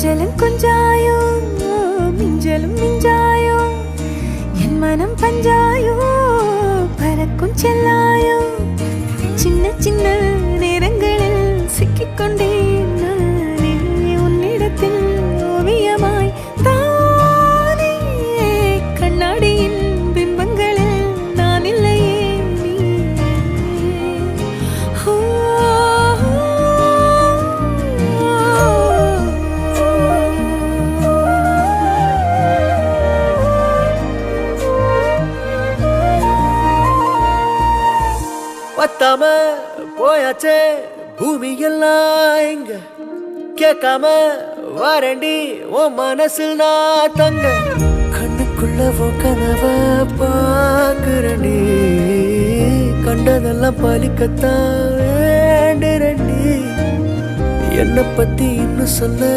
கொஞ்சலும் கொஞ்சாயோ மிஞ்சலும் மிஞ்சாயோ என் மனம் பஞ்சாயோ பறக்கும் செல்லாயோ சின்ன சின்ன நேரங்களில் சிக்கிக்கொண்டேன் நானே உன்னிடத்தில் ஓவியமாய் தானே கண்ணாடியின் பிம்பங்களில் நான் இல்லையே நீ பத்தாம போயாச்சே பூமி எல்லாம் இங்க கேட்காம வாரண்டி உன் மனசில் நான் தங்க கண்ணுக்குள்ள உன் கனவ பாக்குறண்டி கண்டதெல்லாம் பலிக்கத்தான் வேண்டுறண்டி என்னை பத்தி இன்னும் சொல்ல